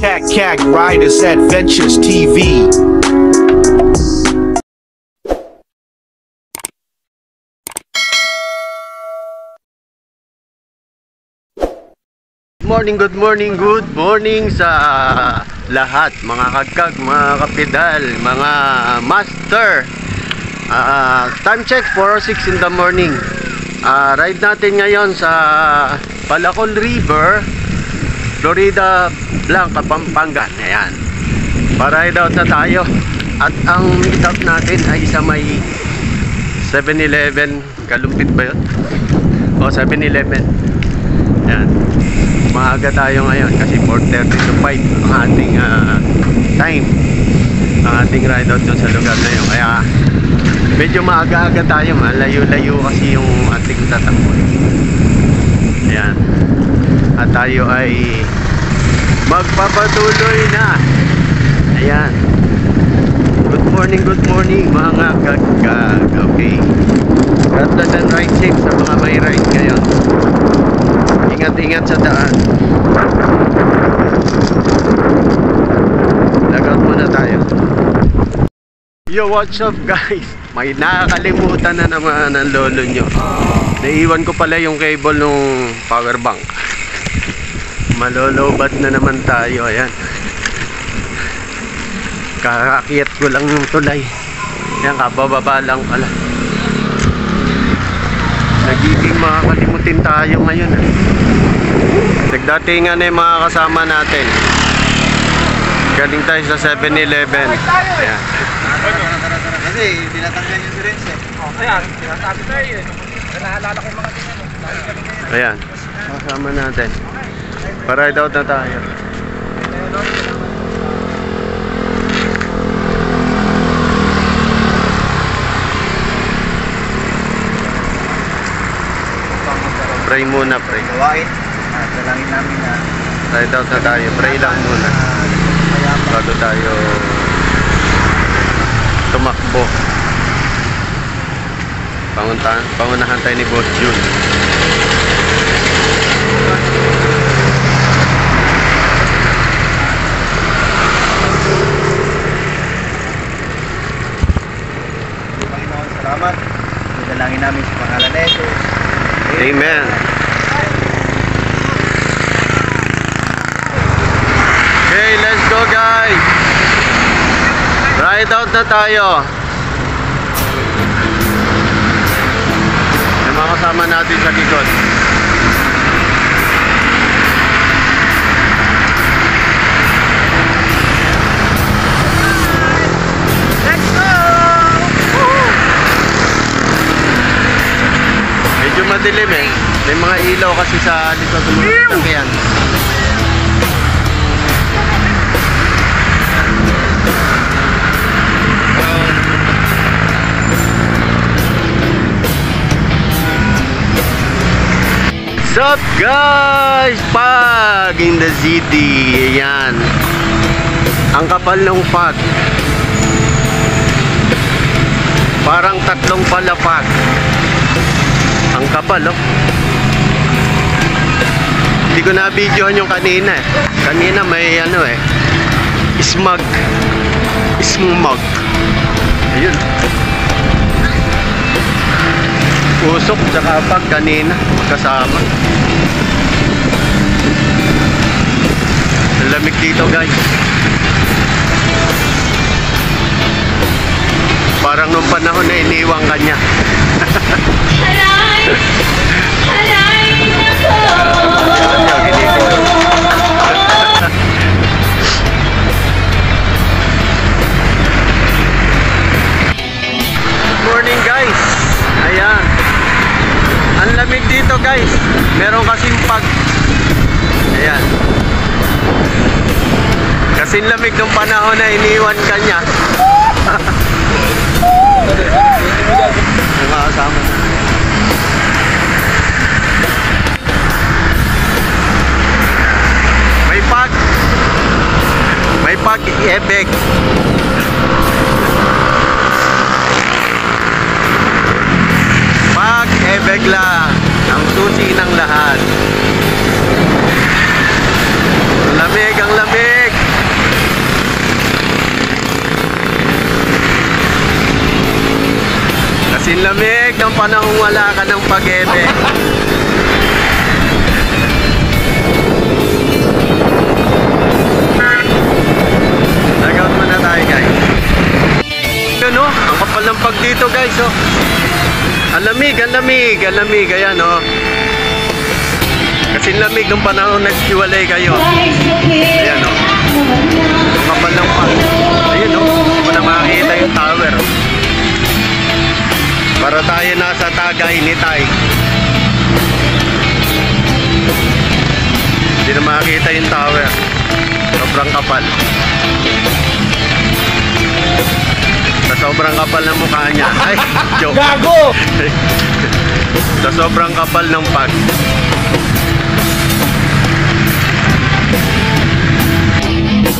Cat Riders Adventures TV. Good morning sa lahat, mga kagkag, mga kapidal, mga master. Time check 4:06 in the morning. Ride natin ngayon sa Palacol River, Florida Blanca, Pampanga. Ayan, pa-ride out na tayo. At ang meet up natin ay sa may 7-Eleven. Kalumpit ba yun? O, 7-Eleven. Ayan, maaga tayo ngayon kasi 4:30 to 5 ang ating time, ang ating ride out dun sa lugar na yun. Kaya medyo maaga-aga tayo, malayo-layo kasi yung ating tatakbo. Ayan, at tayo ay magpapatuloy na. Ayan, good morning mga kagkag. Okay, rather than ride safe sa mga may ride ngayon, ingat-ingat sa daan. Lagout muna tayo. Yo, what's up guys? May nakakalimutan na naman ng lolo nyo. Naiwan ko pala yung cable nung power bank. Malolobat na naman tayo. Ayan, kakakyat ko lang yung tulay. Ayan, kabababa lang pala. Nagiging makakalimutin tayo ngayon. Nagdatingan na yung mga kasama natin. Galing tayo sa 7-Eleven. Ayan, kasi tinatanggal yung direct eh. Ayan, sinasabi tayo eh. Naalala ko yung mga tingin. ayan, kasama natin. Pa-ride out na tayo. Pray muna, pray. Gawain. Dalangin namin na Ride out na tayo. Pray lang muna bago tayo tumakbo. Pangunahan tayo ni Boss Jun. Panginoon, salamat. Dalangin namin sa pangalan ni Jesus. Amen. Okay, let's go guys. Ride out na tayo. May mga kasama natin sa likod. Let's go! Medyo madilim eh. May mga ilaw kasi sa likod ng mga sasakyan. What's up guys? Pag in the city. Ayan, ang kapal ng pag. Parang tatlong palapag. Ang kapal, oh. Hindi ko na-videohan yung kanina eh. Kanina may ano eh, smog. Ayun, usok tsaka pag kanina magkasama. Lamig dito guys. Parang nung panahon na iniwang kanya. Good morning guys. Ayan, ang lamig dito guys. Meron kasing pag. Ayan, kasing lamig nung panahon na iniwan kanya. Yung mga kasama. May pag-ebek. Pag-ebek lang ang susi ng lahat. Ang lamig, ang lamig. Balik ng panahong wala ka ng pag-ebe. Nag-out muna tayo guys. Yun o, ang kapal ng pag dito guys o. Ang lamig, ang lamig, ang lamig. Ayan o. Kasi lamig nung panahon naghiwalay kayo. Ayan o. Ang kapal ng pag. Ayun o, hindi mo na makakita yung tower o. Para tayo nasa Tagaytay. Hindi na makakita yung tower. Sobrang kapal. Sa sobrang kapal ng mukha niya. Ay, joke. Gago! Sa sobrang kapal ng pag.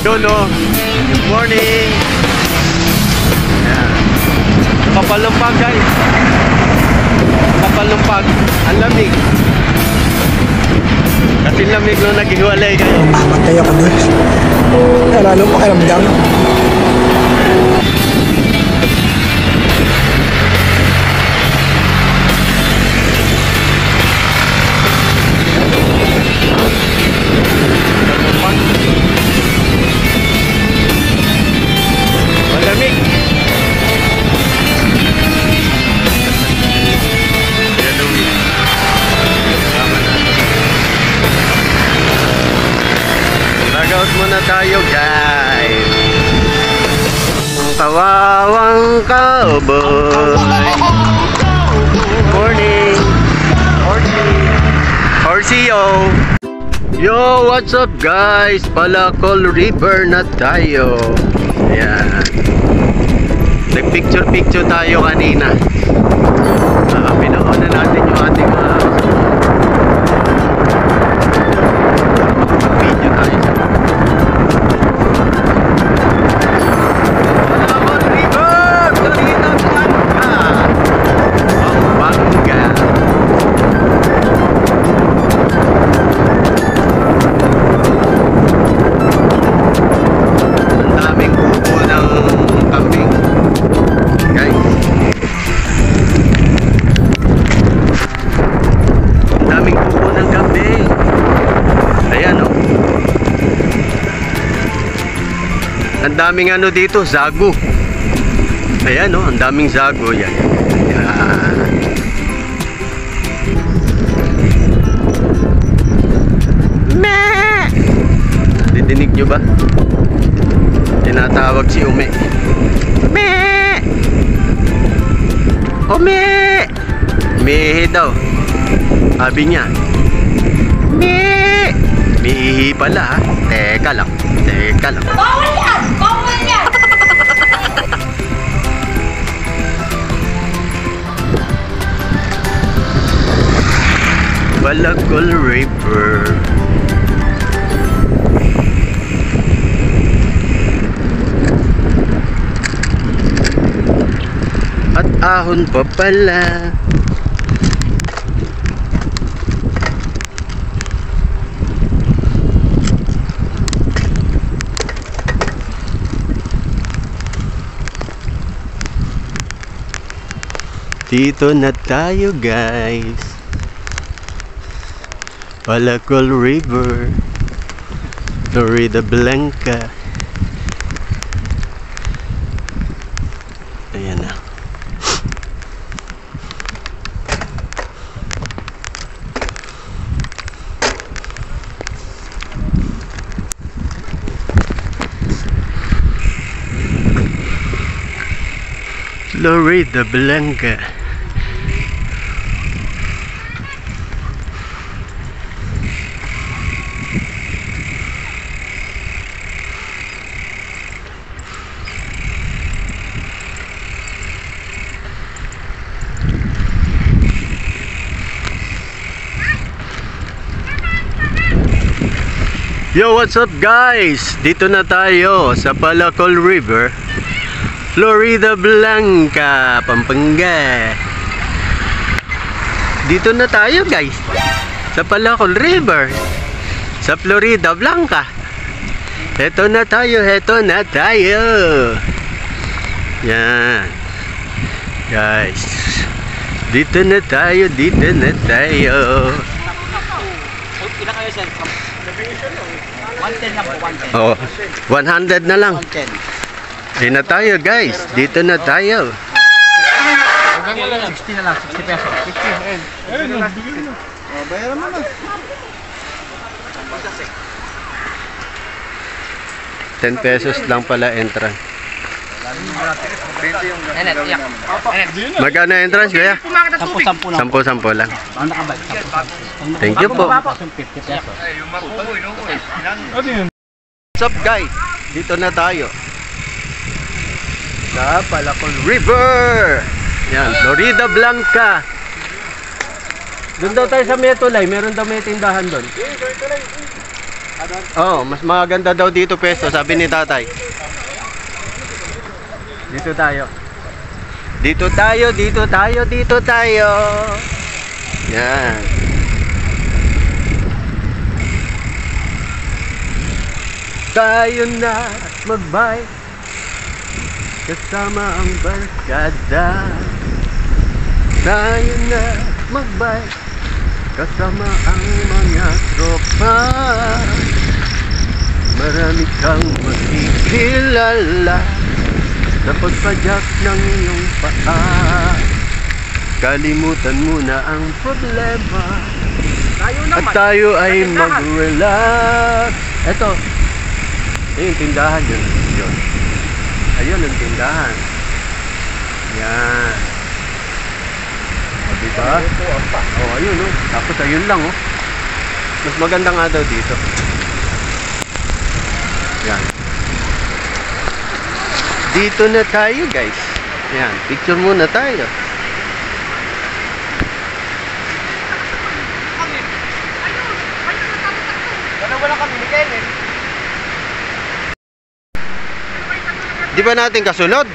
Yun o. Good morning. Ayan. Kapal ng pag guys. Kapal ng pag. Ang lamig. Kasi lamig nung naghiwalay kayo. Matay ako doon. Lalo pakiramdam. Malamig. Log-out muna tayo guys. Kawawang cowboy. Morning. Horsey-o. Yo, what's up guys? Palacol River na tayo. Ayan. Nag-picture tayo kanina. Pinauna natin yung ating video tayo. Palacol River! Florida Blanca! Pampanga! Ang daming kubo ng kambing. Guys. Ang daming kubo ng kambing. Ayan o. Ang daming ano dito, zago. Ayan o, ang daming zago yan. Ayan. Meh! Didinig nyo ba? Tinatawag si Ume. Meh! Ume! Mehe daw. Sabi niya. Meh! Mihi pala ha. Teka lang. Teka lang. Bawal yan! Bawal yan! Palacol River. At ahon pa pala. Dito na tayo guys. Palacol River, Florida Blanca. Ayan na. Florida Blanca. Yo, what's up guys? Dito na tayo sa Palacol River, Florida Blanca, Pampanga. Dito na tayo guys sa Palacol River, sa Florida Blanca. Heto na tayo, heto na tayo. Yan guys, Dito na tayo, dito na tayo. Ilan kayo, sir? 110 lang po, 110. Oo, 100 na lang. 110. Dito na tayo guys, dito na tayo. 60 na lang, 60 pesos. 60, Bayaran mo na. 10 pesos lang pala entrance. Enet, iyak. Enet. Magkano entrance kuya? 10-10 lang. 10 lang. Ang nakabal. Thank you po. 50 pesos. What's up guys? Dito na tayo sa Palacol River. Yan, Florida Blanca. Doon daw tayo sa Metolay. Meron daw may tindahan doon. Oh, mas maganda daw dito pesto, sabi ni tatay. Dito tayo. Dito tayo, dito tayo, dito tayo. Yan. Tayo na magbike kasama ang barkada. Tayo na magbike kasama ang mga tropa. Marami kang makikilala sa pagpadyak ng iyong paa. Kalimutan mo na ang problema at tayo ay mag-relax. Eto, yung tindahan yun. Yun. Ayun ang tindahan. Yan. O, diba? O, ayun o. Tapos ayun lang o. Mas maganda nga daw dito. Yan. Dito na tayo guys. Yan. Picture muna tayo. Wala kami ni Kevin. Di ba natin kasunod?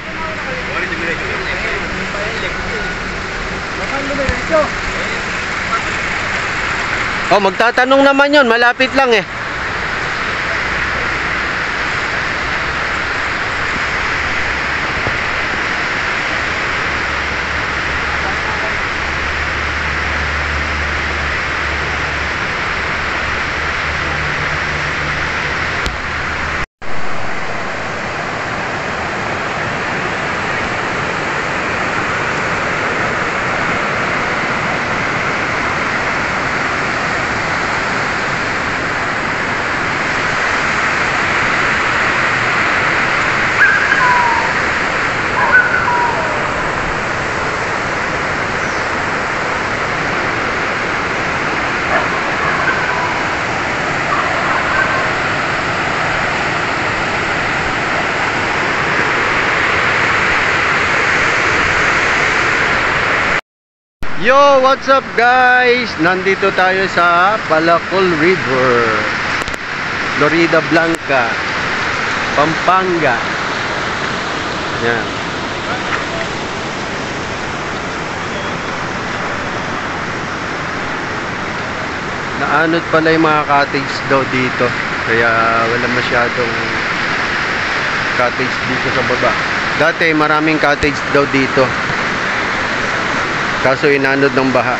Oh, magtatanong naman yon, malapit lang eh. Yo, what's up guys? Nandito tayo sa Palacol River, Florida Blanca, Pampanga. Yan. Naanod pala yung mga cottage daw dito. Kaya wala masyadong cottage dito sa baba. Dati maraming cottage daw dito. Kaso inanod ng baha.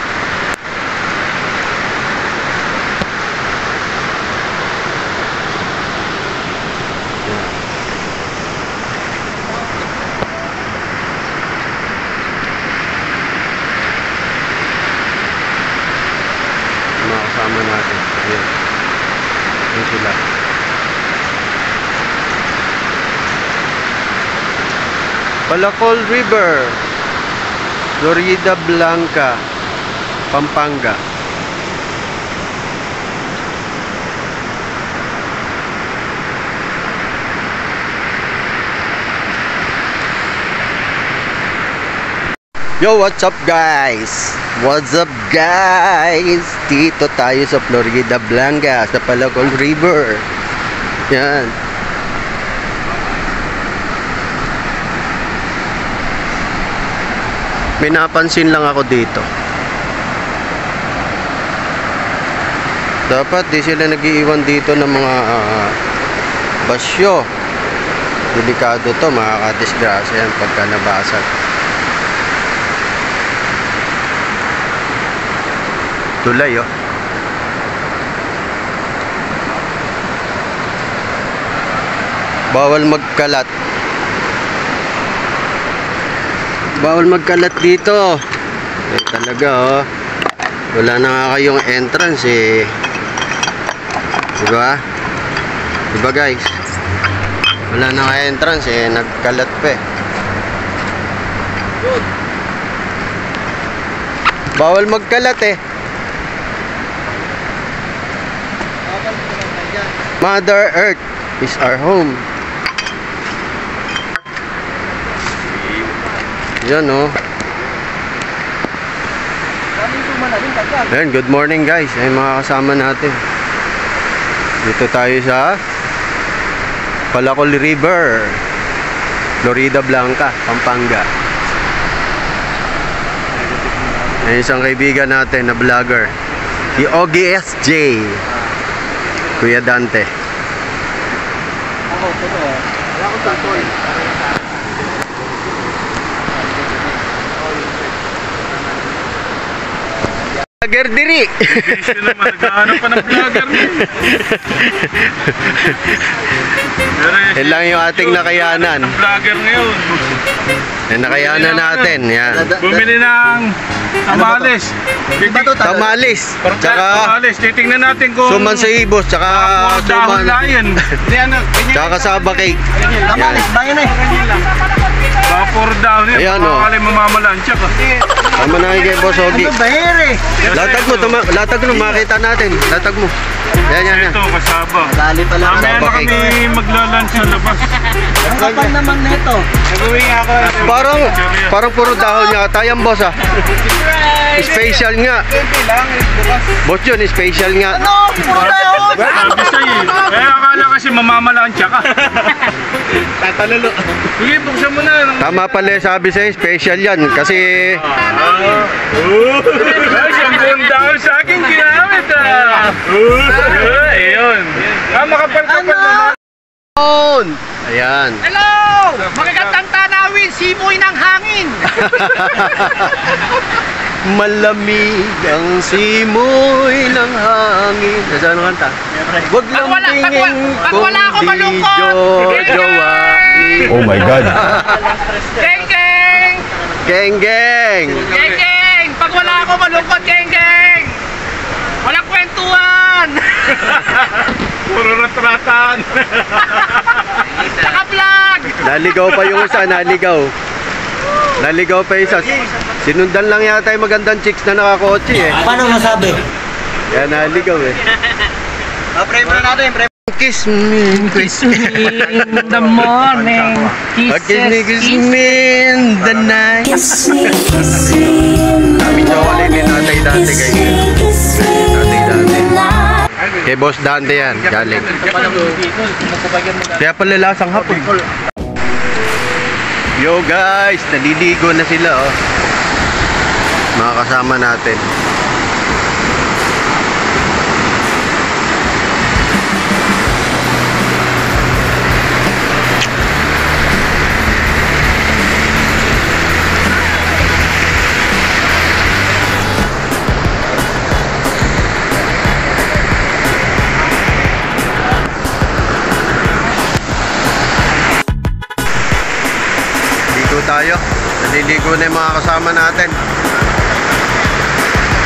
Mga kasama natin. Ayan. Ayan sila. Palacol River, Florida Blanca, Pampanga. Yo, what's up guys? What's up guys? Dito tayo sa Florida Blanca, sa Palacol River. Yan. May napansin lang ako dito. Dapat di sila nag-iiwan dito ng mga basyo. Delikado to, makakadisgrasya yan pagka nabasag. tulay, oh. Bawal magkalat. Bawal magkalat dito. Eh, talaga, oh. Wala na nga kayong entrance, eh. Diba? Diba, guys? Wala na nga entrance, eh. Nagkalat pa, eh. Bawal magkalat, eh. Mother Earth is our home. Yan, oh. Ayan, good morning, guys. Ay, mga kasama natin. Dito tayo sa Palacol River, Florida Blanca, Pampanga. Ay, isang kaibigan natin na vlogger, si OGSJ, Kuya Dante. Wala ko tatoy. Vlogger diri. Sino naman, naghahanap pa ng vlogger niya. Yan lang yung ating nakayanan. Vlogger ngayon. Yan, nakayanan natin. Yan. Bumili ng tamales. Tamalis. Tsaka Tamales. Titingnan natin kung suman sa ibos. Tsaka dahon suman. lion. Tsaka kasaba cake. Tamalis, bayan eh. Vapor down yun. Ayan, oh. Makakali mamamalansya ka. Tama na kay Boss Ogi. Ano bahir eh? Latag mo. Latag mo. Makita natin. Latag mo. Yan, yan, yan. Ito, kasaba. Lali pala. Mamaya na Kasaba kami cake. maglalunch sa labas. Ang kapal naman nito. Nag-uwi nga ako. Parang puro dahon niya. Tayang boss, ah. Special nga. Boss yun, special nga. Ano? Puro dahon! Sabi sa'yo eh. Eh, akala kasi mamamalansya ka. Tatalalo. Sige, buksan mo na. Tama pala, sabi sa'yo, special yan. Kasi Siyang buong dahon sa akin ginamit ah. Ayun. Makapal-kapal naman. ayan. Hello! Magagandang tanawin, simoy ng hangin. Malamig ang simoy ng hangin. Nasaan ang kanta? Huwag lang tingin pag wala ako kung di malungkot. jojowain. Oh my God. Geng, geng! Geng, geng. Geng, geng! Pag wala ako malungkot, geng, geng! Walang kwentuhan! Puro ratratan! Naka-vlog! Naligaw pa yung isa, naligaw. Naligaw pa yung isa. Sinundan lang yata yung magandang chicks na nakakotse, eh. Paano masabi? Kaya naligaw, eh. Pre-pre natin, pre. Kiss me, kiss me In the morning, kiss me in the night. Kiss me, kiss me in the Sabi niya wala din natay dati kiss kayo. me, kiss me in the night. Kay Boss Dante yan, galing. Kaya pala lasang hapon. Yo guys, naliligo na sila, oh. Mga kasama natin. Ligo tayo. Naliligo na yung mga kasama natin.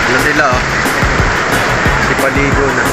Ano sila, oh. Si paligo na.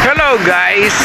Hello guys!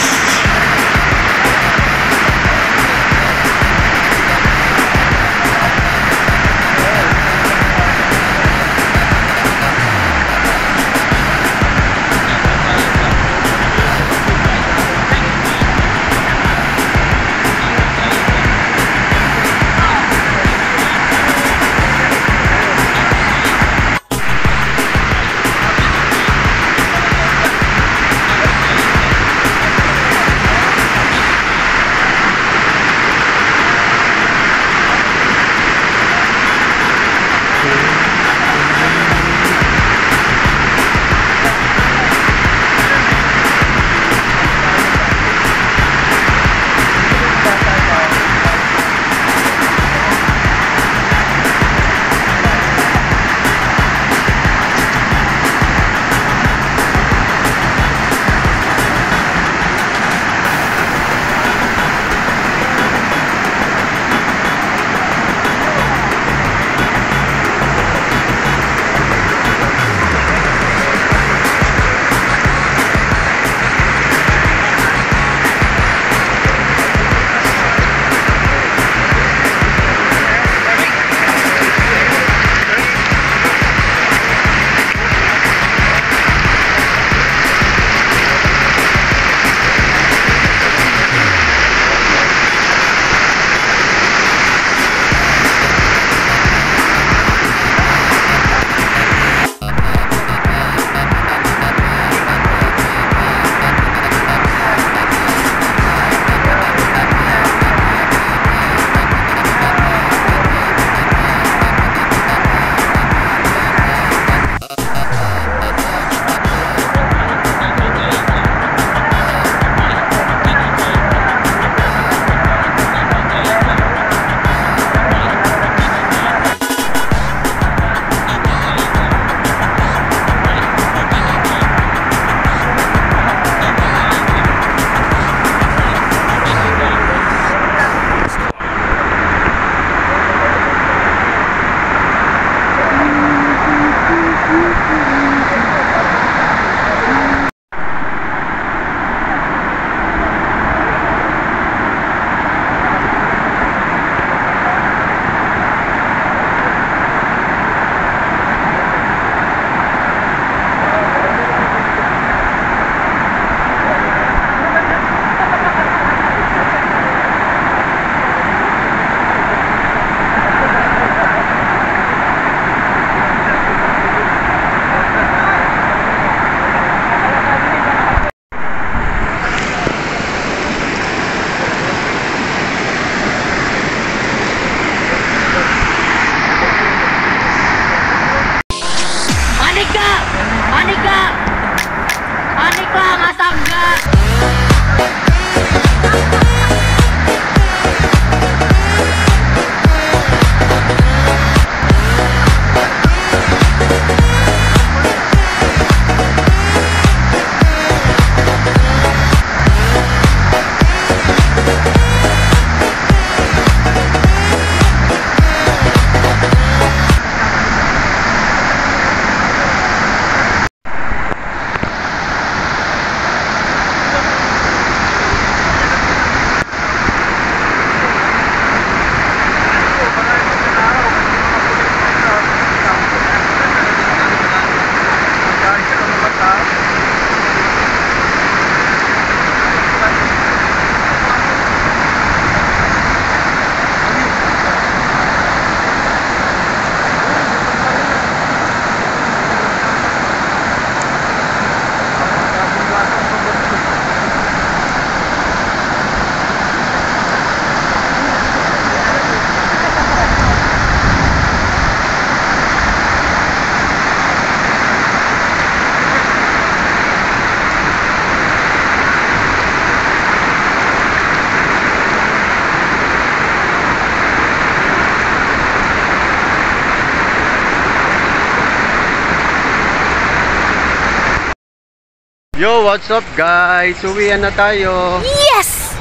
Yo, what's up guys? Uwian na tayo. Yes!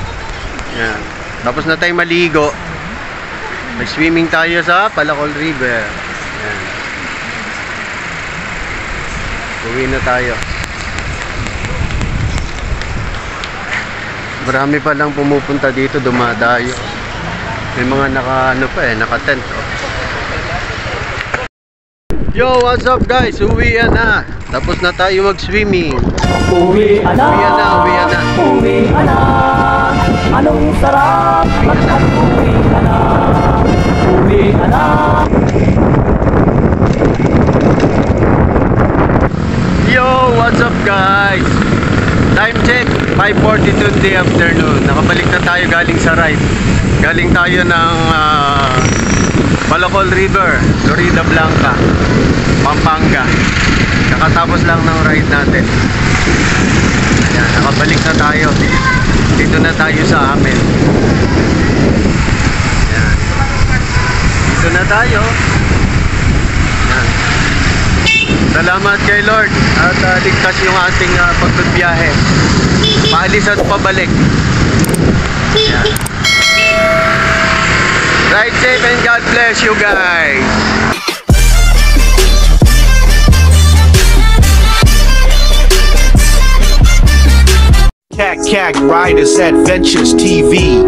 Yan. Tapos na tayo maligo. Nag-swimming tayo sa Palacol River. Yan. Uwi na tayo. Marami pa lang pumupunta dito, dumadayo. May mga naka-tent. Oh. Yo, what's up guys? Uwian na. Tapos na tayo mag-swimming. Uwian na, uwian na. uwian na. Anong sarap mag-uwian na. Uwian na. Yo, what's up guys? Time check, 5:42 in the afternoon. Nakabalik na tayo galing sa ride. Galing tayo ng Palacol River, Florida Blanca, Pampanga. Kakatapos lang ng ride natin. Ayan, nakabalik na tayo. Dito na tayo sa amin. Ayan. Dito na tayo. Ayan. Salamat kay Lord at ligtas yung ating pagbibiyahe. Paalis at pabalik. Ayan. Ride safe and God bless you guys. Cat Riders Adventures TV.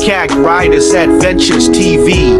Cat Riders Adventures TV.